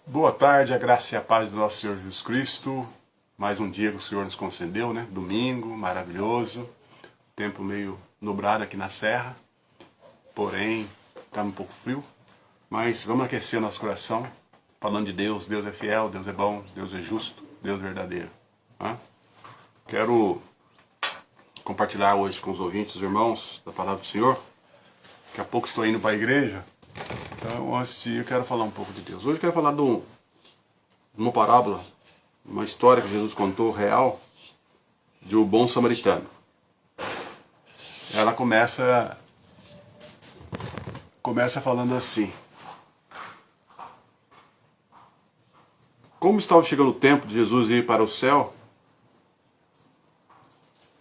Boa tarde, a graça e a paz do nosso Senhor Jesus Cristo. Mais um dia que o Senhor nos concedeu, né? Domingo, maravilhoso. Tempo meio nublado aqui na serra. Porém, está um pouco frio. Mas vamos aquecer nosso coração. Falando de Deus. Deus é fiel, Deus é bom, Deus é justo, Deus é verdadeiro. Quero compartilhar hoje com os ouvintes, os irmãos, da palavra do Senhor. Daqui a pouco estou indo para a igreja. Então, antes de ir, eu quero falar um pouco de Deus. Hoje eu quero falar de uma parábola, uma história que Jesus contou real, de um bom samaritano. Ela começa falando assim: como estava chegando o tempo de Jesus ir para o céu.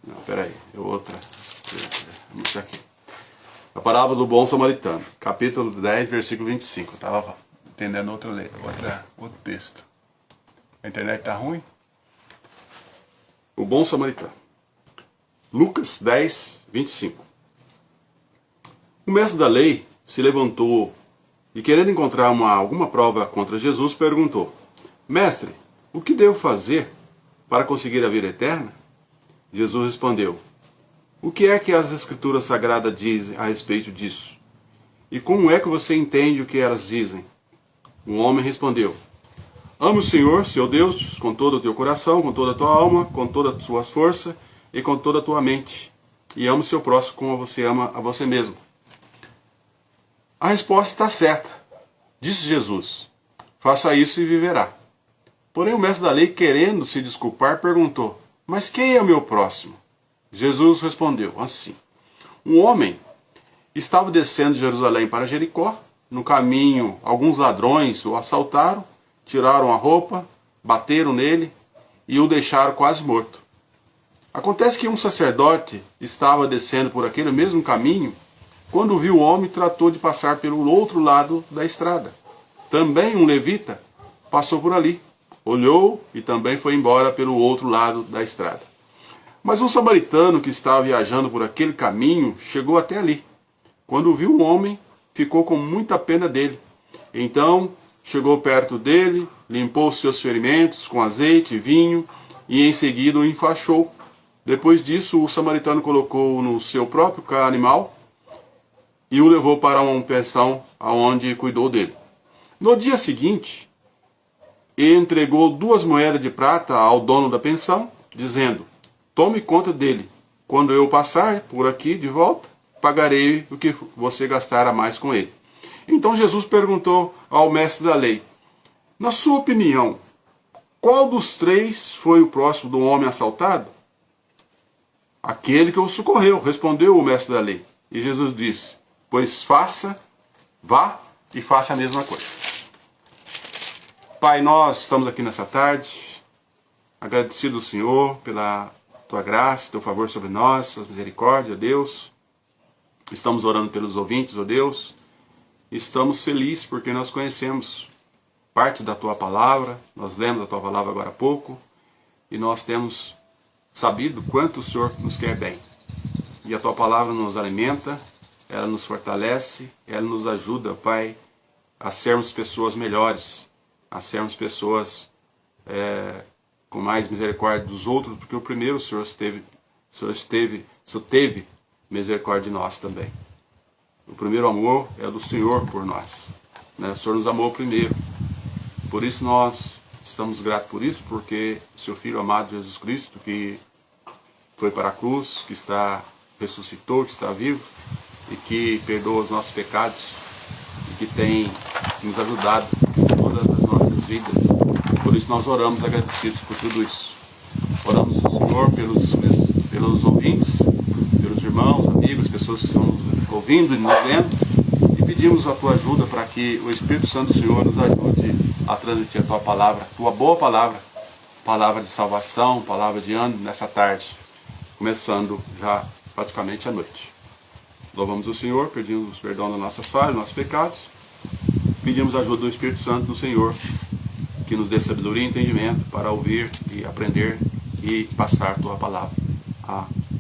Não, peraí, é outra. Vou mostrar aqui. A parábola do bom samaritano, capítulo 10, versículo 25. Eu estava entendendo outro texto. A internet está ruim? O bom samaritano. Lucas 10, 25. O mestre da lei se levantou e, querendo encontrar alguma prova contra Jesus, perguntou: Mestre, o que devo fazer para conseguir a vida eterna? Jesus respondeu: o que é que as Escrituras Sagradas dizem a respeito disso? E como é que você entende o que elas dizem? O homem respondeu: ame o Senhor, seu Deus, com todo o teu coração, com toda a tua alma, com toda a tua força e com toda a tua mente. E ame o seu próximo como você ama a você mesmo. A resposta está certa. Disse Jesus: faça isso e viverá. Porém o mestre da lei, querendo se desculpar, perguntou: mas quem é o meu próximo? Jesus respondeu assim: um homem estava descendo de Jerusalém para Jericó. No caminho, alguns ladrões o assaltaram, tiraram a roupa, bateram nele e o deixaram quase morto. Acontece que um sacerdote estava descendo por aquele mesmo caminho. Quando viu o homem, tratou de passar pelo outro lado da estrada. Também um levita passou por ali, olhou e também foi embora pelo outro lado da estrada. Mas um samaritano que estava viajando por aquele caminho chegou até ali. Quando viu o homem, ficou com muita pena dele. Então chegou perto dele, limpou os seus ferimentos com azeite e vinho e em seguida o enfaixou. Depois disso, o samaritano colocou-o no seu próprio animal e o levou para uma pensão onde cuidou dele. No dia seguinte, ele entregou 2 moedas de prata ao dono da pensão, dizendo: tome conta dele. Quando eu passar por aqui de volta, pagarei o que você gastar a mais com ele. Então Jesus perguntou ao mestre da lei: na sua opinião, qual dos 3 foi o próximo do homem assaltado? Aquele que o socorreu, respondeu o mestre da lei. E Jesus disse: pois vá e faça a mesma coisa. Pai, nós estamos aqui nessa tarde, agradecido ao Senhor pela tua graça, teu favor sobre nós, suas misericórdias, ó Deus. Estamos orando pelos ouvintes, ó Deus. Estamos felizes porque nós conhecemos parte da tua palavra, nós lemos a tua palavra agora há pouco, e nós temos sabido quanto o Senhor nos quer bem. E a tua palavra nos alimenta, ela nos fortalece, ela nos ajuda, Pai, a sermos pessoas melhores, a sermos pessoas com mais misericórdia dos outros, porque o primeiro o Senhor teve misericórdia de nós também. O primeiro amor é do Senhor por nós. O Senhor nos amou primeiro. Por isso nós estamos gratos por isso, porque o seu Filho amado Jesus Cristo, que foi para a cruz, que ressuscitou, que está vivo, e que perdoa os nossos pecados, e que tem nos ajudado em todas as nossas vidas. Por isso nós oramos agradecidos por tudo isso. Oramos ao Senhor pelos ouvintes, pelos irmãos, amigos, pessoas que estão nos ouvindo e nos vendo, e pedimos a tua ajuda para que o Espírito Santo do Senhor nos ajude a transmitir a tua palavra, tua boa palavra, palavra de salvação, palavra de ânimo nessa tarde, começando já praticamente à noite. Louvamos o Senhor, pedimos perdão das nossas falhas, dos nossos pecados, pedimos a ajuda do Espírito Santo do Senhor, que nos dê sabedoria e entendimento para ouvir e aprender e passar a tua palavra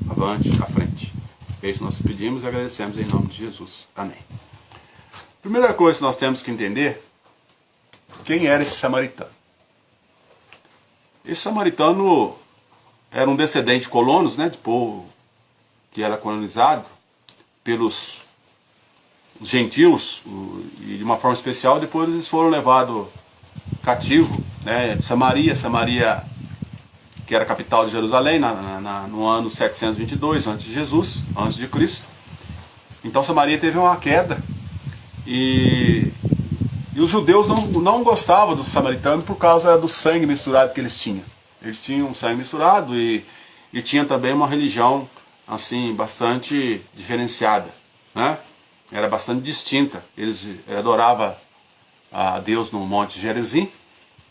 avante, à frente. É isso que nós pedimos e agradecemos em nome de Jesus. Amém. Primeira coisa que nós temos que entender quem era esse samaritano. Esse samaritano era um descendente de colonos, né, de povo que era colonizado pelos gentios, e de uma forma especial depois eles foram levados cativo, né, de Samaria, que era a capital de Jerusalém, no ano 722 a.C., antes de Cristo. Então Samaria teve uma queda, e os judeus não gostavam dos samaritanos por causa do sangue misturado que eles tinham. Eles tinham sangue misturado e tinha também uma religião assim bastante diferenciada, né? Era bastante distinta. Eles adoravam a Deus no Monte Gerizim,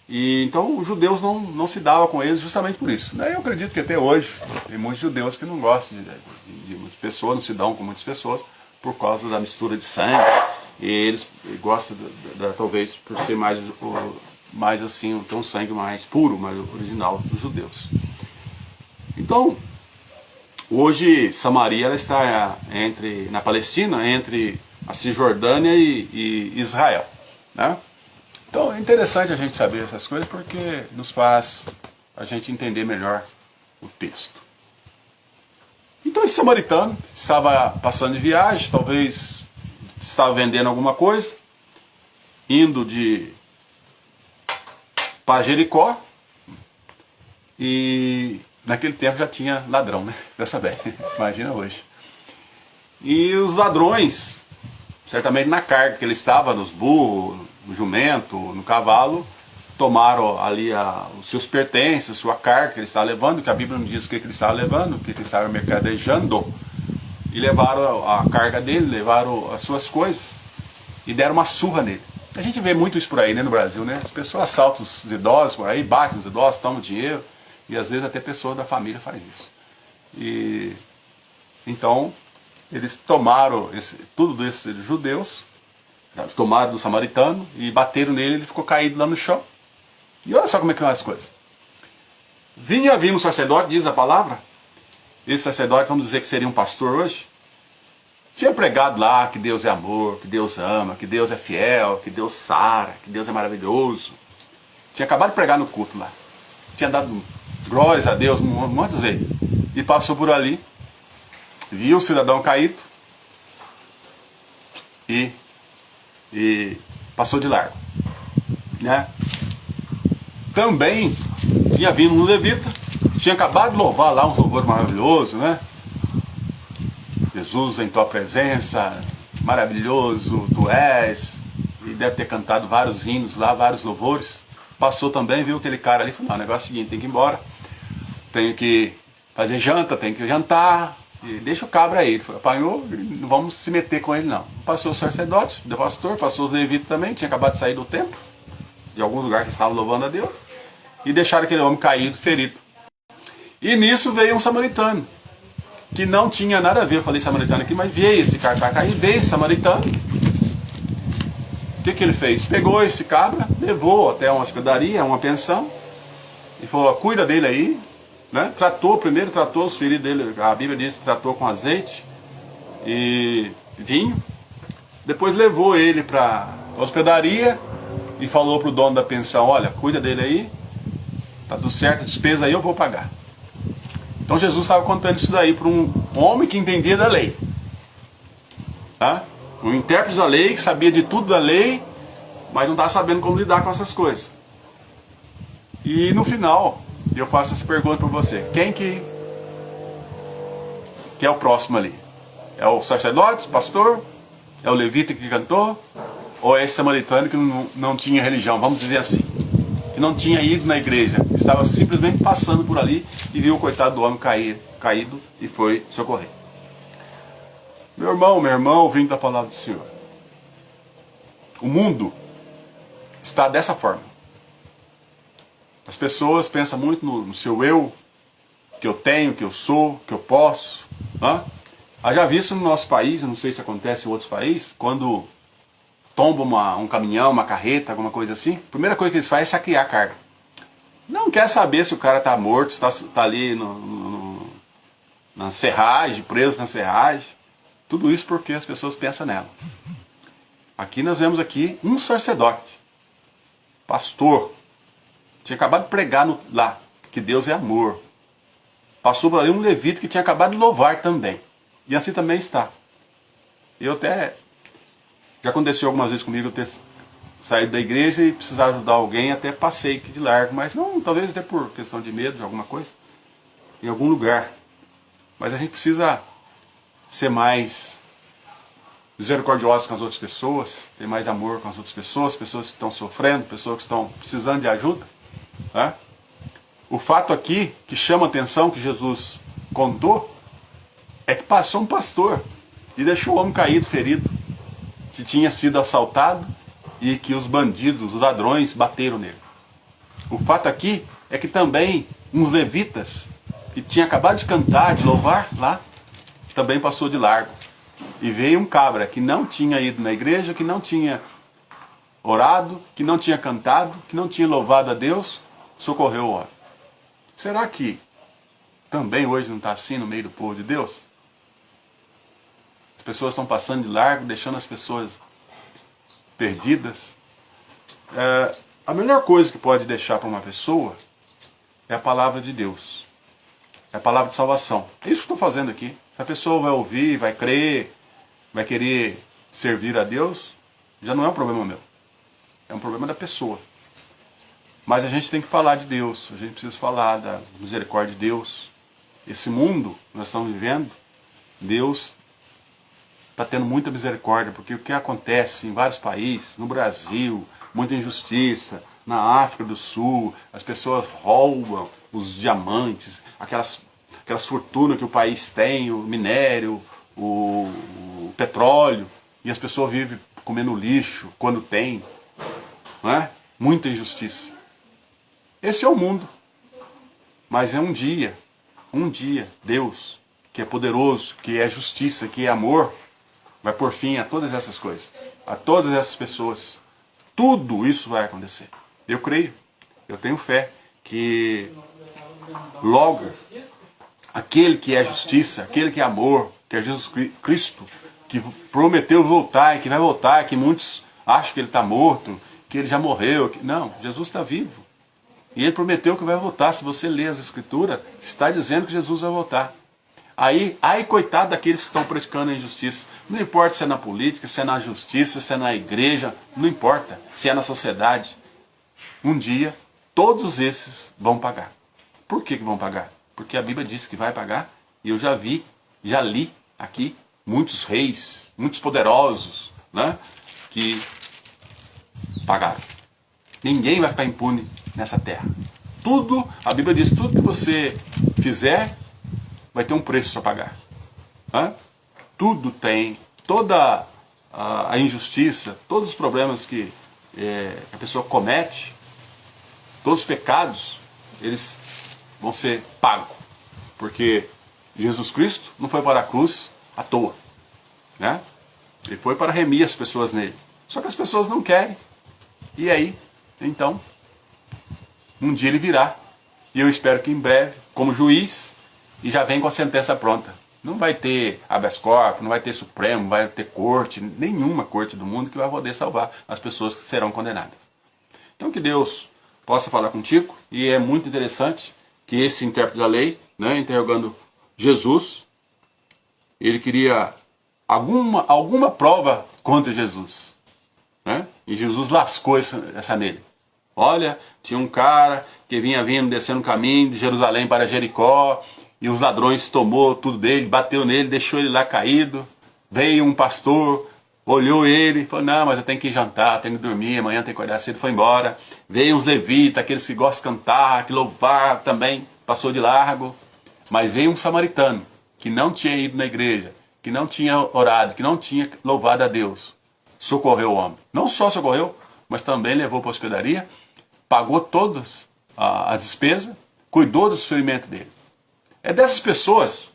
e então os judeus não se davam com eles justamente por isso, né? Eu acredito que até hoje tem muitos judeus que não gostam de muitas pessoas, não se dão com muitas pessoas por causa da mistura de sangue, e eles gostam talvez por ser mais assim, ter um sangue mais puro, mais original dos judeus. Então, hoje Samaria ela está na Palestina, entre a Cisjordânia e Israel, né? Então é interessante a gente saber essas coisas porque nos faz a gente entender melhor o texto. Então esse samaritano estava passando de viagem, talvez estava vendendo alguma coisa, indo para Jericó, e naquele tempo já tinha ladrão, né? Pensa bem, imagina hoje. E os ladrões, certamente na carga que ele estava, nos burros, no jumento, no cavalo, tomaram ali os seus pertences, a sua carga que ele estava levando, que a Bíblia não diz o que ele estava levando, o que ele estava mercadejando, e levaram a carga dele, levaram as suas coisas, e deram uma surra nele. A gente vê muito isso por aí, né, no Brasil, né? As pessoas assaltam os idosos por aí, batem os idosos, tomam dinheiro, e às vezes até pessoas da família faz isso. E então eles tomaram tudo desses judeus, tomaram do samaritano e bateram nele, ele ficou caído lá no chão. E olha só como é que são as coisas. Vinha vindo um sacerdote, diz a palavra. Esse sacerdote, vamos dizer que seria um pastor hoje, tinha pregado lá que Deus é amor, que Deus ama, que Deus é fiel, que Deus sara, que Deus é maravilhoso. Tinha acabado de pregar no culto lá. Tinha dado glórias a Deus muitas vezes. E passou por ali, viu o cidadão caído e passou de largo, né? Também tinha vindo um levita, tinha acabado de louvar lá um louvor maravilhoso, né? Jesus em tua presença, maravilhoso tu és, e deve ter cantado vários hinos lá, vários louvores. Passou também, viu aquele cara ali, falou, não, o negócio é o seguinte, tem que ir embora, tenho que fazer janta, tenho que jantar, e deixa o cabra aí. Ele falou, apanhou, não vamos se meter com ele não. Passou o sacerdote, o pastor, passou os levitas também, tinha acabado de sair do templo, de algum lugar que estava louvando a Deus, e deixaram aquele homem caído, ferido. E nisso veio um samaritano, que não tinha nada a ver, eu falei samaritano aqui, mas veio esse cara tá caído, veio esse samaritano. O que ele fez? Pegou esse cabra, levou até uma hospedaria, uma pensão, e falou, cuida dele aí, né? Primeiro tratou os feridos dele, a Bíblia diz que tratou com azeite e vinho, depois levou ele para a hospedaria e falou para o dono da pensão, olha, cuida dele aí, tá tudo certo, a despesa aí eu vou pagar. Então Jesus estava contando isso daí para um homem que entendia da lei, tá? Um intérprete da lei, que sabia de tudo da lei, mas não estava sabendo como lidar com essas coisas. E no final, eu faço essa pergunta para você, quem que é o próximo ali? É o sacerdote, o pastor? É o levita que cantou? Ou é esse samaritano que não tinha religião, vamos dizer assim, que não tinha ido na igreja, estava simplesmente passando por ali e viu o coitado do homem caído e foi socorrer. Meu irmão, minha irmã, ouvindo da palavra do Senhor, o mundo está dessa forma. As pessoas pensam muito no seu eu, que eu tenho, que eu sou, que eu posso. Já visto no nosso país, eu não sei se acontece em outros países, quando tomba um caminhão, uma carreta, alguma coisa assim, a primeira coisa que eles fazem é saquear a carga. Não quer saber se o cara está morto, se está ali nas ferragens, preso nas ferragens. Tudo isso porque as pessoas pensam nela. Aqui nós vemos aqui um sacerdote pastor, tinha acabado de pregar lá, que Deus é amor. Passou por ali um levita que tinha acabado de louvar também. E assim também está. Eu até, já aconteceu algumas vezes comigo, eu ter saído da igreja e precisar ajudar alguém, até passei de largo, mas não, talvez até por questão de medo de alguma coisa, em algum lugar. Mas a gente precisa ser mais misericordioso com as outras pessoas, ter mais amor com as outras pessoas, pessoas que estão sofrendo, pessoas que estão precisando de ajuda. Né? O fato aqui, que chama a atenção, que Jesus contou, é que passou um pastor e deixou o homem caído, ferido, que tinha sido assaltado e que os bandidos, os ladrões, bateram nele. O fato aqui é que também uns levitas, que tinha acabado de cantar, de louvar lá, também passou de largo. E veio um cabra que não tinha ido na igreja, que não tinha orado, que não tinha cantado, que não tinha louvado a Deus, socorreu o homem. Será que também hoje não está assim no meio do povo de Deus? As pessoas estão passando de largo, deixando as pessoas perdidas. A melhor coisa que pode deixar para uma pessoa é a palavra de Deus. É a palavra de salvação. É isso que estou fazendo aqui. Se a pessoa vai ouvir, vai crer, vai querer servir a Deus, já não é um problema meu. É um problema da pessoa. Mas a gente tem que falar de Deus. A gente precisa falar da misericórdia de Deus. Esse mundo que nós estamos vivendo, Deus está tendo muita misericórdia, porque o que acontece em vários países, no Brasil, muita injustiça, na África do Sul, as pessoas roubam os diamantes, aquelas fortunas que o país tem, o minério, o petróleo, e as pessoas vivem comendo lixo quando tem, não é? Muita injustiça. Esse é o mundo. Mas é um dia, Deus, que é poderoso, que é justiça, que é amor, vai pôr fim a todas essas coisas, a todas essas pessoas. Tudo isso vai acontecer. Eu creio, eu tenho fé que logo aquele que é justiça, aquele que é amor, que é Jesus Cristo, que prometeu voltar e que vai voltar, que muitos acham que ele está morto, que ele já morreu. Não, Jesus está vivo. E ele prometeu que vai voltar. Se você ler as Escrituras, está dizendo que Jesus vai voltar. Aí, coitado daqueles que estão praticando a injustiça. Não importa se é na política, se é na justiça, se é na igreja, não importa. Se é na sociedade. Um dia, todos esses vão pagar. Por que vão pagar? Porque a Bíblia diz que vai pagar. E eu já li aqui, muitos reis, muitos poderosos, né, que pagaram. Ninguém vai ficar impune nessa terra. Tudo, a Bíblia diz, tudo que você fizer vai ter um preço a pagar. Tudo tem, toda a injustiça, todos os problemas que a pessoa comete, todos os pecados, eles vão ser pagos. Porque Jesus Cristo não foi para a cruz à toa. Né? Ele foi para remir as pessoas nele. Só que as pessoas não querem. E aí, então, um dia ele virá. E eu espero que em breve, como juiz, e já vem com a sentença pronta. Não vai ter habeas corpus, não vai ter Supremo, não vai ter corte, nenhuma corte do mundo que vai poder salvar as pessoas que serão condenadas. Então que Deus possa falar contigo, e é muito interessante que esse intérprete da lei, né, interrogando Jesus, ele queria alguma prova contra Jesus. Né? E Jesus lascou essa nele. Olha, tinha um cara que vinha descendo o caminho de Jerusalém para Jericó, e os ladrões tomou tudo dele, bateu nele, deixou ele lá caído. Veio um pastor, olhou ele, falou, não, mas eu tenho que ir jantar, tenho que dormir, amanhã tenho que acordar cedo, foi embora. Veio uns levitas, aqueles que gostam de cantar, que louvar também, passou de largo. Mas veio um samaritano, que não tinha ido na igreja, que não tinha orado, que não tinha louvado a Deus. Socorreu o homem. Não só socorreu, mas também levou para a hospedaria, pagou todas as despesas, cuidou do sofrimento dele. É dessas pessoas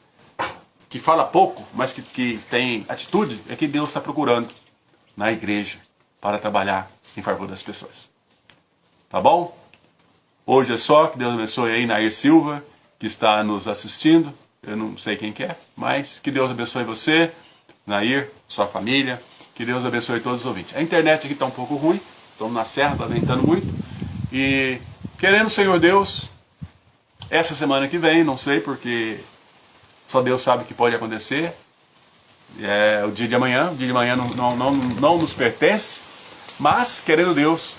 que fala pouco, mas que tem atitude, é que Deus está procurando na igreja para trabalhar em favor das pessoas. Tá bom? Hoje é só, que Deus abençoe aí Nair Silva, que está nos assistindo. Eu não sei quem que é, mas que Deus abençoe você, Nair, sua família, que Deus abençoe todos os ouvintes. A internet aqui está um pouco ruim, Estamos na serra, está ventando muito. E querendo o Senhor Deus, essa semana que vem, não sei, porque só Deus sabe o que pode acontecer. É o dia de amanhã não nos pertence. Mas, querendo Deus,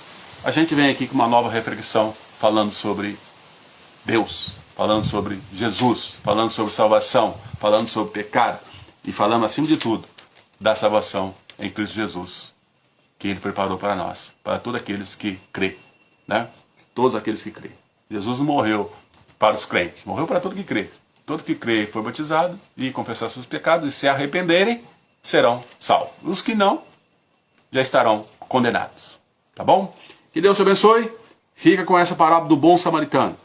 a gente vem aqui com uma nova reflexão, falando sobre Deus, falando sobre Jesus, falando sobre salvação, falando sobre pecado e falando, acima de tudo, da salvação em Cristo Jesus, que Ele preparou para nós, para todos aqueles que crêem, né? Todos aqueles que crêem. Jesus não morreu para os crentes, morreu para todo que crê. Todo que crê e foi batizado e confessar seus pecados e se arrependerem, serão salvos. Os que não, já estarão condenados. Tá bom? Que Deus te abençoe. Fica com essa parábola do bom samaritano.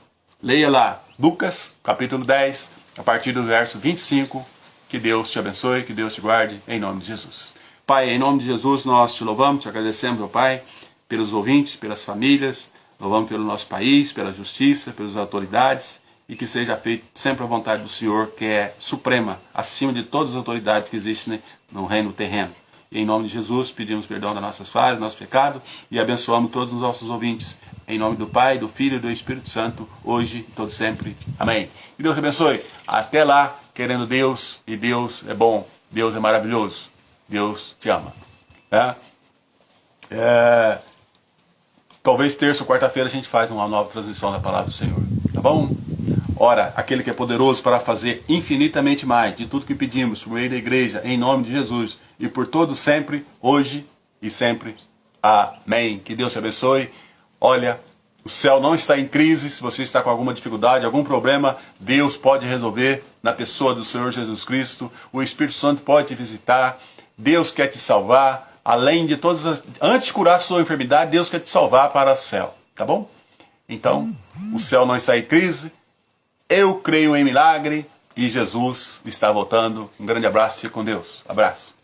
Leia lá Lucas, capítulo 10, a partir do verso 25. Que Deus te abençoe, que Deus te guarde, em nome de Jesus. Pai, em nome de Jesus, nós te louvamos, te agradecemos, ó Pai, pelos ouvintes, pelas famílias, louvamos pelo nosso país, pela justiça, pelas autoridades, e que seja feito sempre a vontade do Senhor, que é suprema, acima de todas as autoridades que existem no reino terreno. E em nome de Jesus, pedimos perdão das nossas falhas, do nosso pecado, e abençoamos todos os nossos ouvintes. Em nome do Pai, do Filho e do Espírito Santo, hoje e todo sempre. Amém. Que Deus te abençoe. Até lá, querendo Deus, e Deus é bom, Deus é maravilhoso, Deus te ama. Talvez terça ou quarta-feira a gente faz uma nova transmissão da Palavra do Senhor. Tá bom? Ora, aquele que é poderoso para fazer infinitamente mais de tudo que pedimos por meio da igreja, em nome de Jesus, e por todo sempre, hoje e sempre. Amém. Que Deus te abençoe. Olha, o céu não está em crise. Se você está com alguma dificuldade, algum problema, Deus pode resolver na pessoa do Senhor Jesus Cristo. O Espírito Santo pode te visitar. Deus quer te salvar. Além de todas as... Antes de curar a sua enfermidade, Deus quer te salvar para o céu. Tá bom? Então, o céu não está em crise. Eu creio em milagre e Jesus está voltando. Um grande abraço, fique com Deus. Abraço.